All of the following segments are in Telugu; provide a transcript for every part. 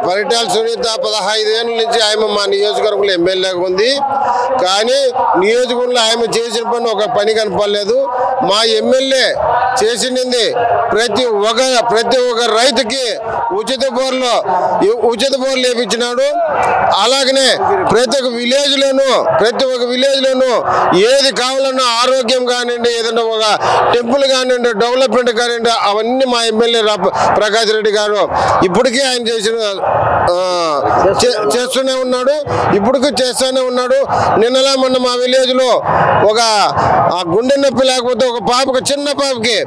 పరిటాల సునీత 15 ఏళ్ళ నుంచి ఆమె మా నియోజకవర్గంలో ఎమ్మెల్యేగా ఉంది. కానీ నియోజకవర్గంలో ఆమె చేసిన పని ఒక పని కనపడలేదు. మా ఎమ్మెల్యే చేసింది ప్రతి ఒక్క రైతుకి ఉచిత బోర్లు వేయించినాడు. అలాగనే ప్రతి ఒక్క విలేజ్ లోను ఏది కావాలన్నా ఆరోగ్యం కానివ్వండి, ఏదైనా ఒక టెంపుల్ కానివ్వండి, డెవలప్మెంట్ కానివ్వండి, అవన్నీ మా ఎమ్మెల్యే ప్రకాష్ రెడ్డి గారు ఇప్పటికీ ఆయన చేస్తూనే ఉన్నాడు. నిన్నలా మొన్న మా విలేజ్ లో ఒక గుండె నొప్పి లేకపోతే ఒక పాపకు, చిన్న పాపకి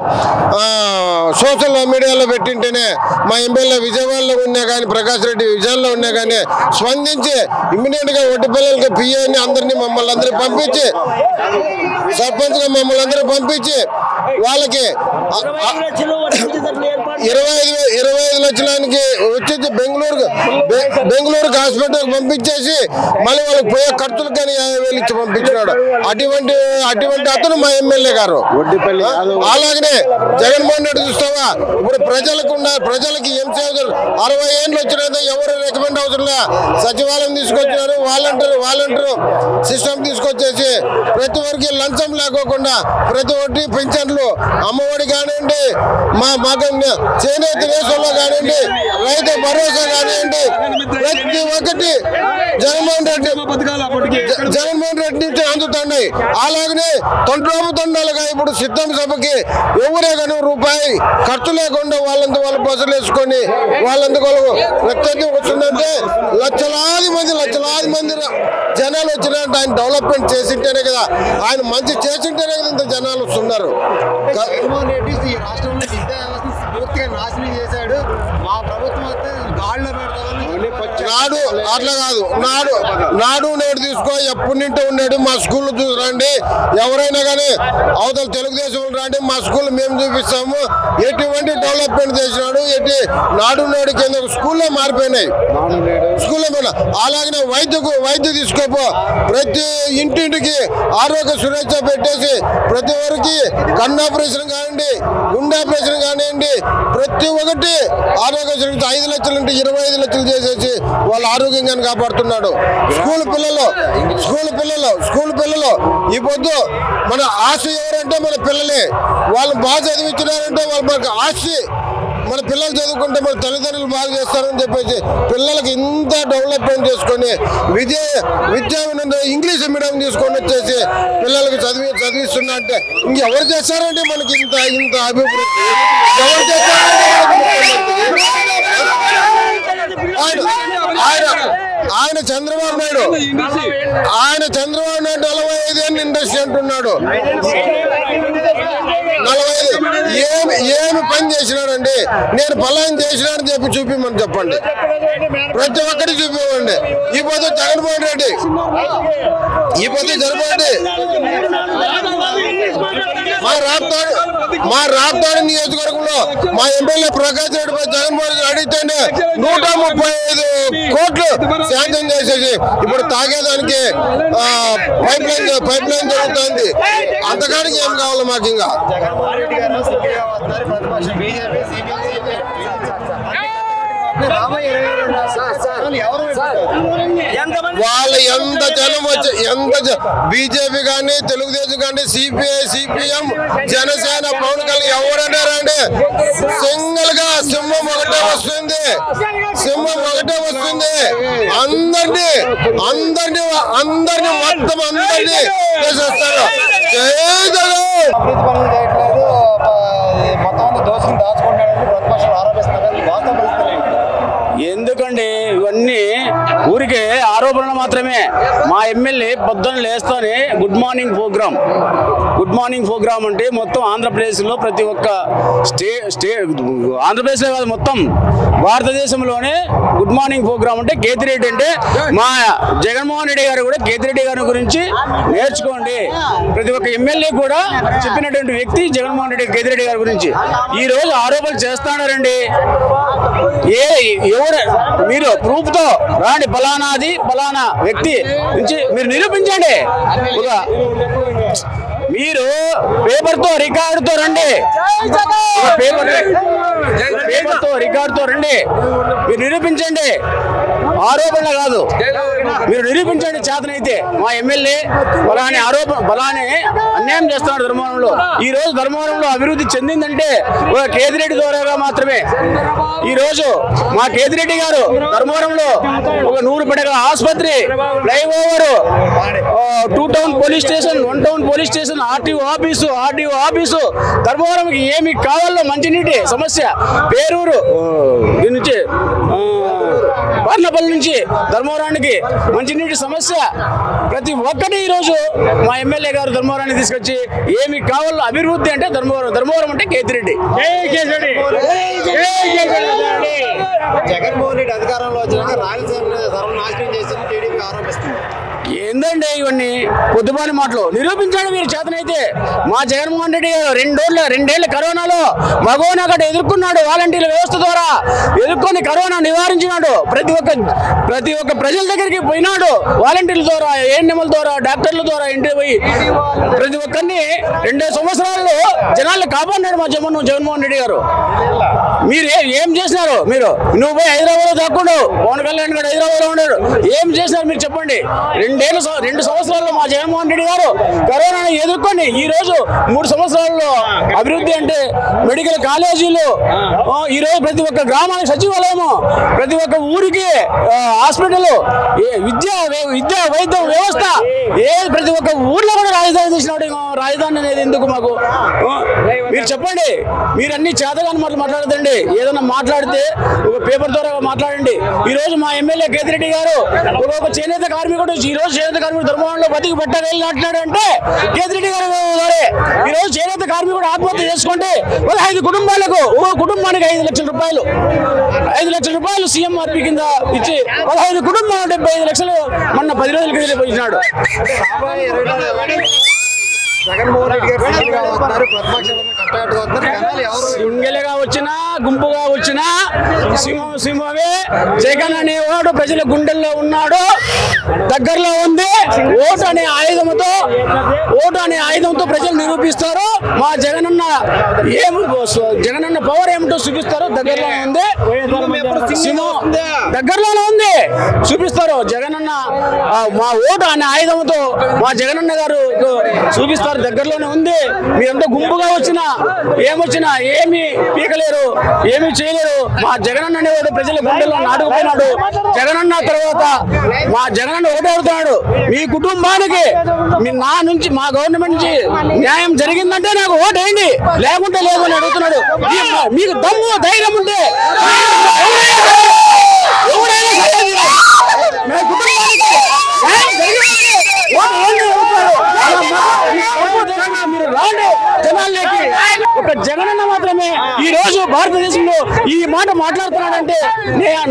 సోషల్ మీడియాలో పెట్టింటేనే మా ఎమ్మెల్యే విజయవాడలో ఉన్నా కానీ, ప్రకాష్ రెడ్డి విజయవాడలో ఉన్నా కానీ స్పందించి ఇమ్మీడియట్ గా ఒడ్డు పిల్లలకి పిఏని మమ్మల్ని అందరూ పంపించి, సర్పంచ్ గా మమ్మల్ని అందరూ పంపించి వాళ్ళకి 25 లక్షలకి వచ్చేసి బెంగళూరుకి హాస్పిటల్కి పంపించేసి మళ్ళీ వాళ్ళకి పోయే ఖర్చులకు కానీ 50,000 ఇచ్చి పంపించినాడు. అటువంటి అతను మా ఎమ్మెల్యే గారు. అలాగనే జగన్మోహన్ రెడ్డి చూస్తావా, ఇప్పుడు ప్రజలకి ఏం చేయాలి, 60 ఏళ్ళు వచ్చినా ఎవరు రికమెండ్ అవుతున్నా సచివాలయం తీసుకొచ్చినారు, వాలంటీర్ సిస్టమ్ తీసుకొచ్చేసి ప్రతి ఒక్కరికి లంచం లేకోకుండా ప్రతి ఒక్కటి పింఛన్లు, అమ్మఒడి కానివ్వండి, చేనేత దేశంలో కానివ్వండి, రైతు భరోసా కానివ్వండి, ప్రతి ఒక్కటి జగన్మోహన్ రెడ్డి నుంచి అందుతున్నాయి. అలాగనే తండ్రులుగా ఇప్పుడు సిద్ధం సభకి ఎవరే కానీ రూపాయి ఖర్చు లేకుండా వాళ్ళంతా వాళ్ళు బస్సులు వేసుకొని వాళ్ళందుకు వ్యక్తిత్వం వస్తుందంటే లక్షలాది మంది జనాలు వచ్చినట్టు ఆయన డెవలప్మెంట్ చేసింటేనే కదా, ఆయన మంచి చేసింటేనే కదా ఇంత జనాలు వస్తున్నారు. జగన్మోహన్ రెడ్డి ఈ రాష్ట్రంలో విద్యా వ్యవస్థను పూర్తిగా నాశనం చేశాడు. మా ప్రభుత్వం వస్తే గాడిలో పెడతామని అట్లా కాదు. నాడు నేడు తీసుకో ఎప్పటి నుండి ఉన్నాడు. మా స్కూల్ చూసిరండి, ఎవరైనా కానీ అవతల తెలుగుదేశం రండి, మా స్కూల్ మేము చూపిస్తాము. ఎటువంటి డెవలప్మెంట్ చేసినాడు, నాడు నేడు కింద స్కూల్లో మారిపోయినాయి. అలాగనే వైద్య తీసుకోపో, ప్రతి ఇంటింటికి ఆరోగ్య సురక్ష పెట్టేసి ప్రతి ఒక్కరికి కన్ను ఆపరేషన్ కానివ్వండి, గుండె ఆపరేషన్ కానివ్వండి, ప్రతి ఒక్కటి ఆరోగ్య సురక్ష 5 లక్షలు అంటే 25 లక్షలు చేసేసి వాళ్ళు ఆరోగ్యంగా కాపాడుతున్నాడు. స్కూల్ పిల్లలు ఈ పొద్దు మన ఆశ ఎవరంటే మన పిల్లలే. వాళ్ళు బాగా చదివించినారంటే వాళ్ళు మనకు ఆశ, మన పిల్లలు చదువుకుంటే మన తల్లిదండ్రులు బాగా చేస్తారని చెప్పేసి పిల్లలకి ఇంత డెవలప్మెంట్ చేసుకొని విద్యా ఇంగ్లీష్ మీడియం తీసుకొని వచ్చేసి పిల్లలకి చదివిస్తున్నా అంటే ఇంకెవరు చేస్తారంటే మనకి ఇంత అభివృద్ధి ఎవరు చేస్తారంటే ఆయన చంద్రబాబు నాయుడు 45 ఏళ్ళు ఇండస్ట్రీ అంటున్నాడు. 45 ఏమి పని చేసినాడండి? నేను పలానా చేసినాడని చూపిమని చెప్పండి, ప్రతి ఒక్కటి చూపివ్వండి. ఈ పొద్దు జగన్మోహన్ రెడ్డి మా రాప్తాడు నియోజకవర్గంలో మా ఎమ్మెల్యే ప్రకాష్ రెడ్డి జగన్మోహన్ రెడ్డి అడిగితేనే 135 కోట్లు శాంక్షన్ చేసేసి ఇప్పుడు తాగేదానికి పైప్ లైన్ జరుగుతుంది. అంతకాడికి ఏం కావాలి మాకు? ఇంకా వాళ్ళు ఎంత జనం వచ్చి బీజేపీ కానీ, తెలుగుదేశం కానీ, సిపిఐ, సిపిఎం, జనసేన, పవన్ కళ్యాణ్ ఎవరన్నారండి? సింగిల్ గా సింహం ఒకటే వస్తుంది. అందరినీ మొత్తం అందరినీ చేసేస్తారు. ఎందుకండి ఇవన్నీ ఊరికే ఆరోపణలు మాత్రమే. మా ఎమ్మెల్యే పొద్దున్న లేస్తూనే గుడ్ మార్నింగ్ ప్రోగ్రామ్ అంటే మొత్తం ఆంధ్రప్రదేశ్లో ప్రతి ఒక్క ఆంధ్రప్రదేశ్లో కాదు మొత్తం భారతదేశంలోనే గుడ్ మార్నింగ్ ప్రోగ్రామ్ అంటే కేతిరెడ్డి అంటే మా జగన్మోహన్ రెడ్డి గారు కూడా కేతిరెడ్డి గారి గురించి నేర్చుకోండి. ప్రతి ఒక్క ఎమ్మెల్యే కూడా చెప్పినటువంటి వ్యక్తి జగన్మోహన్ రెడ్డి కేతిరెడ్డి గారి గురించి ఈ రోజు ఆరోపణలు చేస్తున్నారండి. ఎవరు మీరు ప్రూఫ్ తో రాండి, ఫలానా వ్యక్తి నుంచి మీరు నిరూపించండి. మీరు పేపర్తో రికార్డుతో రండి, పేపర్తో రికార్డుతో రండి, మీరు నిరూపించండి, ఆరోపణలు కాదు, మీరు నిరూపించండి. చేతనైతే మా ఎమ్మెల్యే బలాన్ని అన్యాయం చేస్తున్నాడు ధర్మవరంలో. ఈ రోజు ధర్మవరంలో అభివృద్ధి చెందిందంటే ఒక కేతిరెడ్డి ద్వారాగా మాత్రమే. ఈ రోజు మా కేతిరెడ్డి గారు ధర్మవరంలో ఒక 100 పడగల ఆసుపత్రి, flyover, 2 town police station, 1 town police station, RTO office, ధర్మవరంకి ఏమి కావాలో మంచినీటి సమస్య, పేరూరు దీని నుంచి బార్నపల్లి నుంచి ధర్మవరానికి మంచినీటి సమస్య, ప్రతి ఒక్కటి ఈరోజు మా ఎమ్మెల్యే గారు ధర్మవరాన్ని తీసుకొచ్చి ఏమి కావాలో అభివృద్ధి అంటే ధర్మవరం అంటే కేతిరెడ్డి. జగన్మోహన్ రెడ్డి అధికారంలో వచ్చినాక రాయలసీమ సర్వనాశనం చేసి టీడీపీ ఆరోపిస్తుంది. ఏందండి ఇవన్నీ పొద్దుబాని మాటలు? నిరూపించండి మీరు చేతనైతే. మా జగన్మోహన్ రెడ్డి గారు 2 ఏళ్ల కరోనాలో మగోనా గట్ట ఎదుర్కొన్నాడు, వాలంటీర్ల వ్యవస్థ ద్వారా ఎదుర్కొని కరోనా నివారించినాడు. ప్రతి ఒక్క ప్రజల దగ్గరికి పోయినాడు, వాలంటీర్ల ద్వారా, ఏఎన్ఎంల ద్వారా, డాక్టర్ల ద్వారా ఇంటికి పోయి ప్రతి ఒక్కరిని 2 సంవత్సరాల్లో జనాలను కాపాడినాడు మా జగన్మోహన్ రెడ్డి గారు. మీరు ఏం చేసినారు? నువ్వు పోయి హైదరాబాద్ దాక్కుండు, పవన్ కళ్యాణ్ గారు హైదరాబాద్ లో ఉన్నాడు, ఏం చేసినారు మీరు చెప్పండి? 2 సంవత్సరాల్లో మా జగన్మోహన్ రెడ్డి గారు కరోనాను ఎదుర్కొని ఈ రోజు 3 సంవత్సరాల్లో అభివృద్ధి అంటే మెడికల్ కాలేజీలు, ఈ రోజు ప్రతి ఒక్క గ్రామానికి సచివాలయము, ప్రతి ఒక్క ఊరికి హాస్పిటల్, విద్య వైద్యం వ్యవస్థ, ప్రతి ఒక్క ఊర్లో కూడా రాజధాని తీసినాడు. రాజధాని అనేది ఎందుకు మాకు? మీరు చెప్పండి. మీరు అన్ని చేతగాని మాట్లాడదండి. ఏదైనా మాట్లాడితే ఒక పేపర్ ద్వారా మాట్లాడండి. ఈ రోజు మా ఎమ్మెల్యే కేతిరెడ్డి గారు ఒక చేనేత కార్మికుడు, ఈ రోజు చేనేత కార్మికుడు ధర్మవరంలో బతికి పెట్టగలిగినట్లాడు అంటే కేతిరెడ్డి గారు. ఈ రోజు చేనేత కార్మికుడు ఆత్మహత్య చేసుకుంటే 15 కుటుంబాలకు, ఓ కుటుంబానికి 5 లక్షల రూపాయలు, 5 లక్షల రూపాయలు సీఎంఆర్పీ కింద ఇచ్చి 15 కుటుంబాలు 75 లక్షలు మొన్న 10 రోజుల కింద ఇచ్చినాడు. జగన్మోహన్ రెడ్డి గారు సింగిల్గా వస్తున్నారు, ప్రతిపక్షాలను కట్టగా వస్తున్నారు. సింగిల్గా వచ్చినా గుంపుగా వచ్చినా సింహమే. జగన్ అనేవాడు ప్రజల గుండెల్లో ఉన్నాడు, దగ్గరలో ఉంది. ఓటు అనే ఆయుధంతో ప్రజలు నిరూపిస్తారు. మా జగనన్న పవర్ ఏమిటో చూపిస్తారు. దగ్గరలో ఉంది, దగ్గరలోనే ఉంది, చూపిస్తారు. జగనన్న మా ఓటు అనే ఆయుధంతో మా జగనన్న గారు చూపిస్తారు. దగ్గరలోనే ఉంది. మీరంతా గుంపుగా వచ్చినా ఏమొచ్చినా ఏమి పీకలేరు, ఏమి చేయలేరు. మా జగనన్న అనేవాడు ప్రజల గుండెల్లో నాటుకుపోయినాడు. జగనన్న తర్వాత మా జగనన్న ఓటు అడుగుతున్నాడు. మీ కుటుంబానికి మా గవర్నమెంట్ నుంచి న్యాయం జరిగిందంటే నాకు ఓటు వేయండి, లేకుంటే లేదు అని అడుగుతున్నాడు. మీకు దమ్ము ధైర్యం ఉంటే మీరు రాండి జనాల్లోకి. ఒక జగనన్న మాత్రమే ఈ రోజు భారతదేశంలో ఈ మాట మాట్లాడుతున్నాడంటే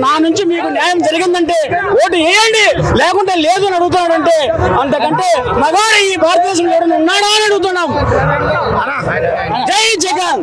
నా నుంచి మీకు న్యాయం జరిగిందంటే ఓటు వేయండి, లేకుంటే లేదు అని అడుగుతున్నాడంటే అంతకంటే మగాడు ఈ భారతదేశంలో ఉన్నాడా అని అడుగుతున్నాం. జై జగన్.